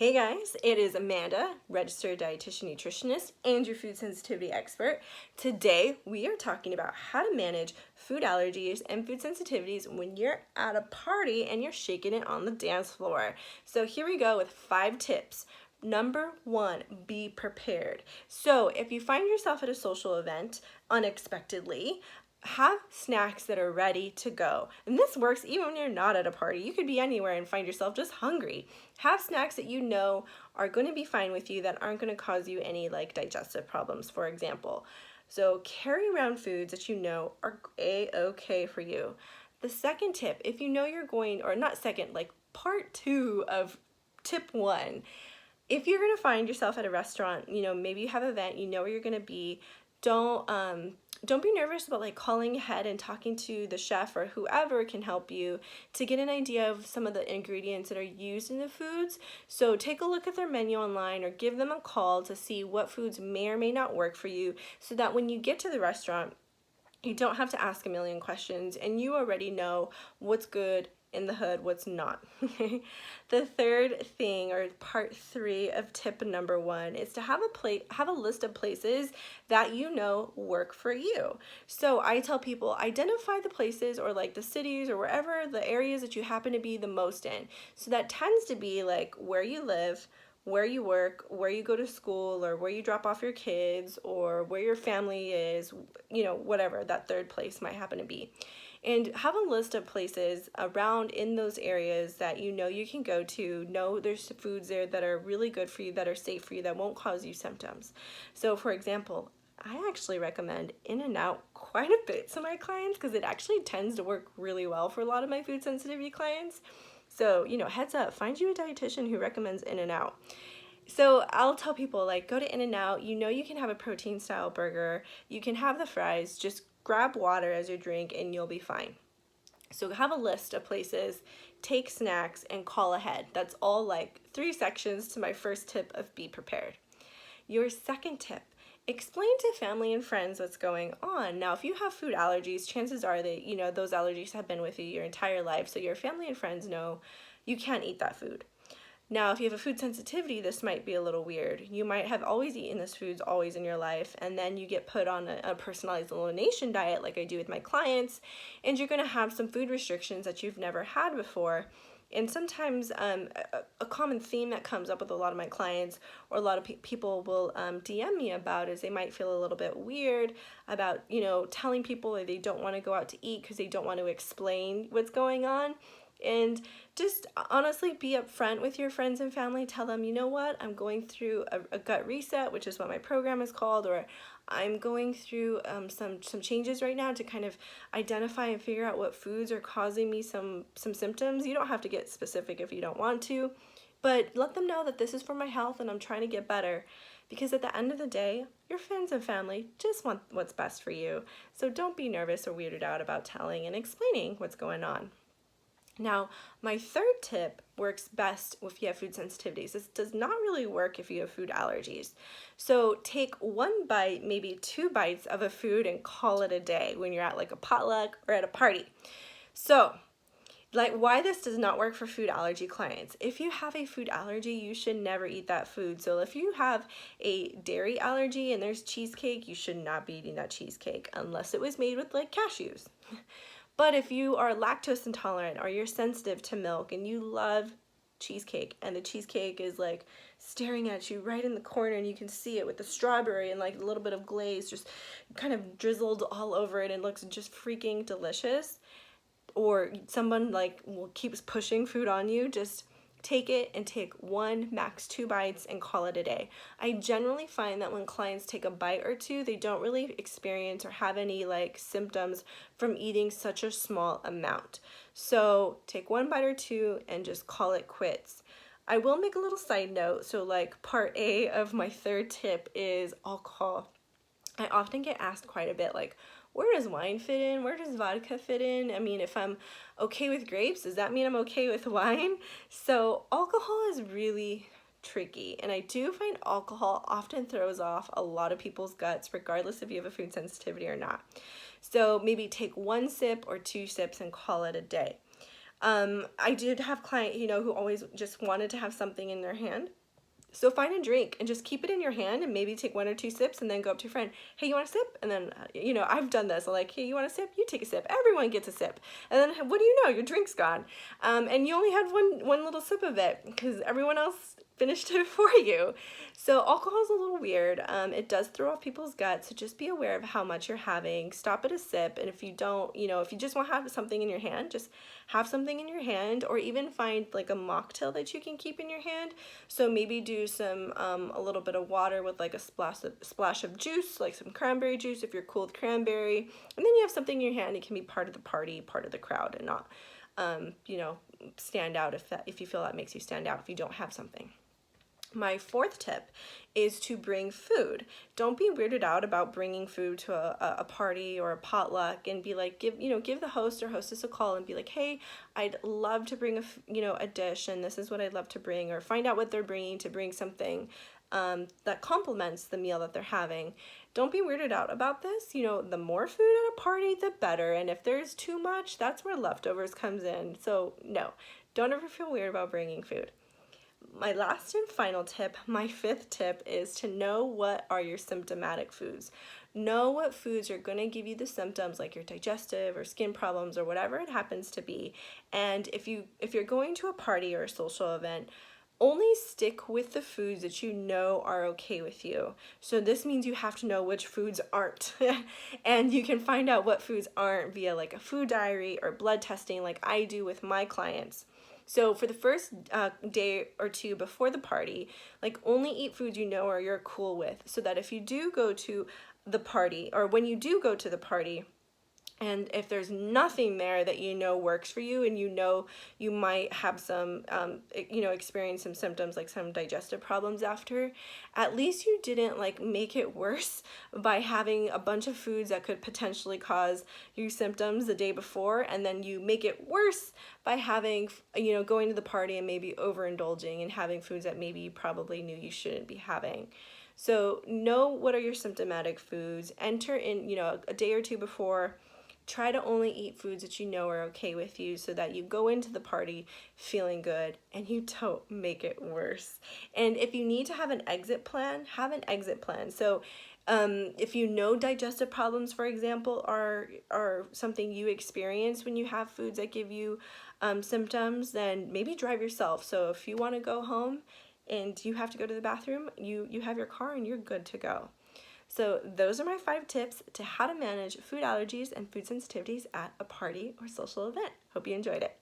Hey guys, it is Amanda, registered dietitian nutritionist and your food sensitivity expert. Today we are talking about how to manage food allergies and food sensitivities when you're at a party and you're shaking it on the dance floor. So here we go with 5 tips. Number 1, be prepared. So if you find yourself at a social event unexpectedly, have snacks that are ready to go. And this works even when you're not at a party. You could be anywhere and find yourself just hungry. Have snacks that you know are going to be fine with you, that aren't going to cause you any like digestive problems, for example. So carry around foods that you know are a-okay for you. The second tip, if you know you're going, or not second, like part 2 of tip 1, if you're going to find yourself at a restaurant, maybe you have an event, you know where you're going to be, don't be nervous about like calling ahead and talking to the chef or whoever can help you to get an idea of some of the ingredients that are used in the foods. So take a look at their menu online or give them a call to see what foods may or may not work for you, so that when you get to the restaurant, you don't have to ask a million questions and you already know what's good in the hood, what's not. The third thing, or part 3 of tip number 1, is to have a list of places that you know work for you. So I tell people, identify the places or like the cities or wherever the areas that you happen to be the most in. So that tends to be like where you live, where you work, where you go to school, or where you drop off your kids, or where your family is, whatever that third place might happen to be. And have a list of places around in those areas that you know you can go to, know there's foods there that are really good for you, that are safe for you, that won't cause you symptoms. So for example, I actually recommend In-N-Out quite a bit to my clients because it actually tends to work really well for a lot of my food sensitivity clients. So, heads up, find you a dietitian who recommends In-N-Out. So I'll tell people, like, go to In-N-Out, you can have a protein style burger, you can have the fries, just grab water as your drink and you'll be fine. So have a list of places, take snacks, and call ahead. That's all like 3 sections to my first tip of be prepared. Your second tip, explain to family and friends what's going on. Now, if you have food allergies, chances are that, those allergies have been with you your entire life, so your family and friends know you can't eat that food. Now, if you have a food sensitivity, this might be a little weird. You might have always eaten this foods always in your life, and then you get put on a personalized elimination diet like I do with my clients, and you're going to have some food restrictions that you've never had before. And sometimes a common theme that comes up with a lot of my clients, or a lot of people will DM me about, is they might feel a little bit weird about, telling people that they don't want to go out to eat because they don't want to explain what's going on. And just honestly be upfront with your friends and family. Tell them, you know what, I'm going through a gut reset, which is what my program is called, or I'm going through some changes right now to kind of identify and figure out what foods are causing me some symptoms. You don't have to get specific if you don't want to, but let them know that this is for my health and I'm trying to get better. Because at the end of the day, your friends and family just want what's best for you. So don't be nervous or weirded out about telling and explaining what's going on. Now, my third tip works best if you have food sensitivities. This does not really work if you have food allergies. So take 1 bite, maybe 2 bites of a food and call it a day when you're at like a potluck or at a party. So, like, why this does not work for food allergy clients. If you have a food allergy, you should never eat that food. So if you have a dairy allergy and there's cheesecake, you should not be eating that cheesecake unless it was made with like cashews. But if you are lactose intolerant or you're sensitive to milk and you love cheesecake and the cheesecake is like staring at you right in the corner and you can see it with the strawberry and like a little bit of glaze just kind of drizzled all over it and looks just freaking delicious, or someone like keeps pushing food on you, just take it and take 1, max 2 bites and call it a day. I generally find that when clients take a bite or 2, they don't really experience or have any like symptoms from eating such a small amount. So take 1 bite or 2 and just call it quits. I will make a little side note. So like part A of my third tip is alcohol. I often get asked quite a bit, like, where does wine fit in? Where does vodka fit in? I mean, if I'm okay with grapes, does that mean I'm okay with wine? So alcohol is really tricky, and I do find alcohol often throws off a lot of people's guts, regardless if you have a food sensitivity or not. So maybe take 1 sip or 2 sips and call it a day. I did have a client, who always just wanted to have something in their hand. So find a drink and just keep it in your hand and maybe take 1 or 2 sips and then go up to your friend. Hey, you want a sip? And then, I've done this. I'm like, hey, you want a sip? You take a sip. Everyone gets a sip. And then what do you know? Your drink's gone. And you only had one little sip of it because everyone else finished it for you. So alcohol is a little weird. It does throw off people's guts. So just be aware of how much you're having. Stop at a sip. And if you don't, if you just want to have something in your hand, just have something in your hand, or even find like a mocktail that you can keep in your hand. So maybe do some a little bit of water with like a splash of juice, like some cranberry juice if you're cool with cranberry, and then you have something in your hand. It can be part of the party, part of the crowd, and not stand out if you feel that makes you stand out if you don't have something. My 4th tip is to bring food. Don't be weirded out about bringing food to a party or a potluck, and be like, give the host or hostess a call and be like, hey, I'd love to bring a dish, and this is what I'd love to bring, or find out what they're bringing to bring something that complements the meal that they're having. Don't be weirded out about this. The more food at a party, the better. And if there's too much, that's where leftovers comes in. So no, don't ever feel weird about bringing food. My last and final tip, my 5th tip, is to know what are your symptomatic foods. Know what foods are going to give you the symptoms, like your digestive or skin problems or whatever it happens to be. And if you're going to a party or a social event, only stick with the foods that you know are okay with you. So this means you have to know which foods aren't. And you can find out what foods aren't via like a food diary or blood testing, like I do with my clients. So for the first day or 2 before the party, like only eat foods you know or you're cool with, so that if you do go to the party, or when you do go to the party, and if there's nothing there that works for you, and you might have some, experience some symptoms like some digestive problems after, at least you didn't like make it worse by having a bunch of foods that could potentially cause you symptoms the day before, and then you make it worse by having, going to the party and maybe overindulging and having foods that maybe you probably knew you shouldn't be having. So know what are your symptomatic foods, enter in, a day or 2 before. Try to only eat foods that you know are okay with you, so that you go into the party feeling good and you don't make it worse. And if you need to have an exit plan, have an exit plan. So if digestive problems, for example, are something you experience when you have foods that give you symptoms, then maybe drive yourself. So if you want to go home and you have to go to the bathroom, you have your car and you're good to go. So those are my 5 tips to how to manage food allergies and food sensitivities at a party or social event. Hope you enjoyed it.